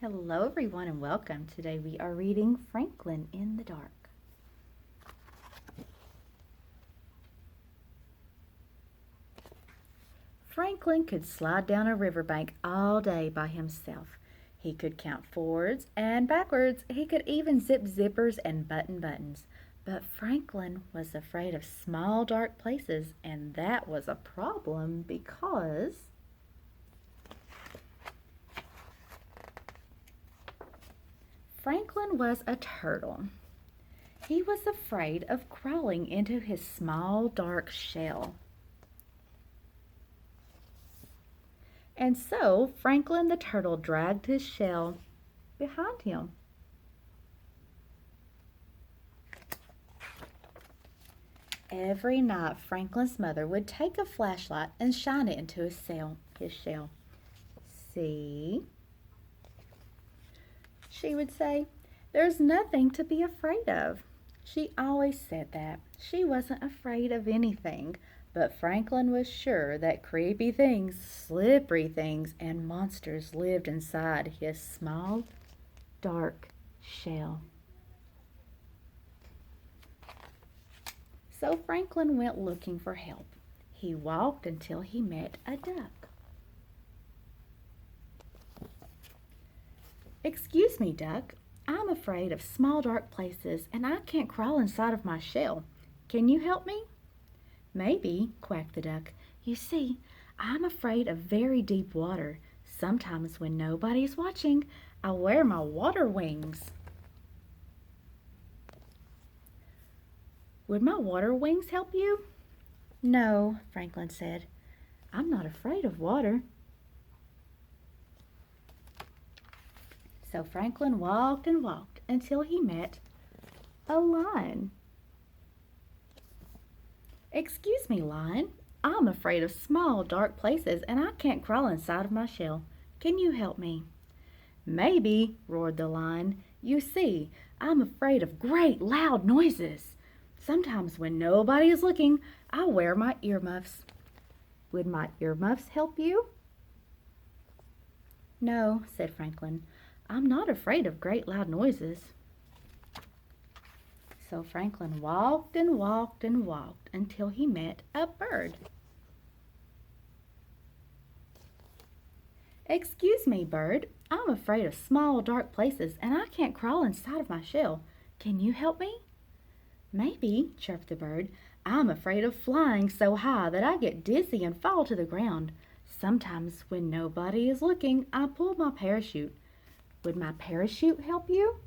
Hello everyone and welcome. Today we are reading Franklin in the Dark. Franklin could slide down a riverbank all day by himself. He could count forwards and backwards. He could even zip zippers and button buttons. But Franklin was afraid of small dark places, and that was a problem because Franklin was a turtle. He was afraid of crawling into his small dark shell. And so Franklin the turtle dragged his shell behind him. Every night Franklin's mother would take a flashlight and shine it into his shell. See? She would say, "There's nothing to be afraid of." She always said that. She wasn't afraid of anything. But Franklin was sure that creepy things, slippery things, and monsters lived inside his small, dark shell. So Franklin went looking for help. He walked until he met a duck. "Excuse me, duck. I'm afraid of small, dark places, and I can't crawl inside of my shell. Can you help me?" "Maybe," quacked the duck. "You see, I'm afraid of very deep water. Sometimes when nobody's watching, I wear my water wings." "Would my water wings help you?" "No," Franklin said. "I'm not afraid of water." So Franklin walked and walked until he met a lion. "Excuse me, lion. I'm afraid of small, dark places, and I can't crawl inside of my shell. Can you help me?" "Maybe," roared the lion. "You see, I'm afraid of great, loud noises. Sometimes when nobody is looking, I wear my earmuffs. Would my earmuffs help you?" "No," said Franklin. "I'm not afraid of great, loud noises." So Franklin walked and walked and walked until he met a bird. "Excuse me, bird. I'm afraid of small, dark places, and I can't crawl inside of my shell. Can you help me?" "Maybe," chirped the bird. "I'm afraid of flying so high that I get dizzy and fall to the ground. Sometimes when nobody is looking, I pull my parachute. Would my parachute help you?"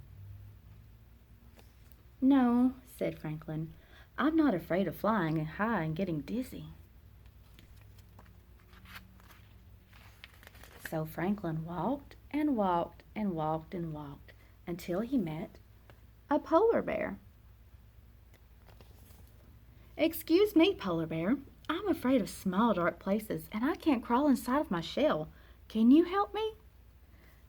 "No," said Franklin. "I'm not afraid of flying high and getting dizzy." So Franklin walked and walked and walked and walked until he met a polar bear. "Excuse me, polar bear. I'm afraid of small, dark places, and I can't crawl inside of my shell. Can you help me?"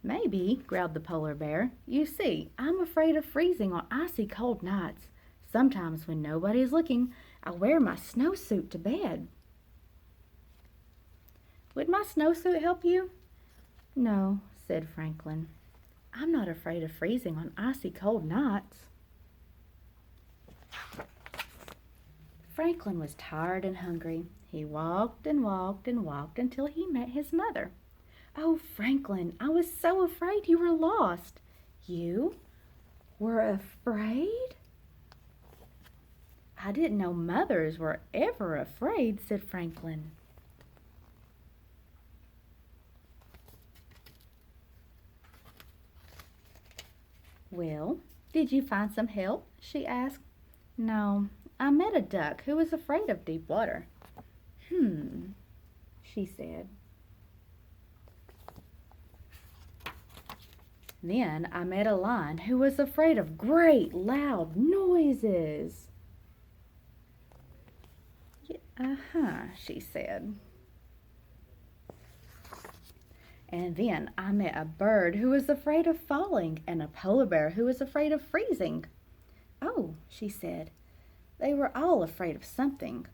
"Maybe," growled the polar bear. "You see, I'm afraid of freezing on icy cold nights. Sometimes when nobody is looking, I wear my snowsuit to bed." "Would my snowsuit help you?" "No," said Franklin. "I'm not afraid of freezing on icy cold nights." Franklin was tired and hungry. He walked and walked and walked until he met his mother. "Oh, Franklin, I was so afraid you were lost." "You were afraid?" "I didn't know mothers were ever afraid," said Franklin. "Well, did you find some help?" she asked. "No, I met a duck who was afraid of deep water." She said. "Then I met a lion who was afraid of great, loud noises." She said. "And then I met a bird who was afraid of falling and a polar bear who was afraid of freezing." "Oh," she said. "They were all afraid of something."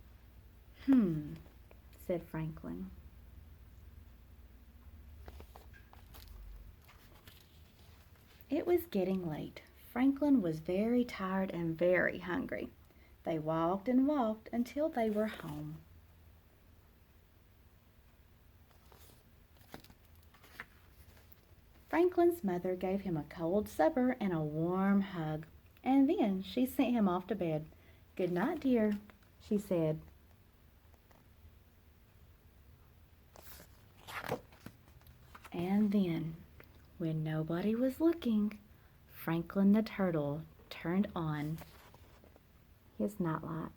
Said Franklin. It was getting late. Franklin was very tired and very hungry. They walked and walked until they were home. Franklin's mother gave him a cold supper and a warm hug, and then she sent him off to bed. "Good night, dear," she said. And then, when nobody was looking, Franklin the turtle turned on his nightlight.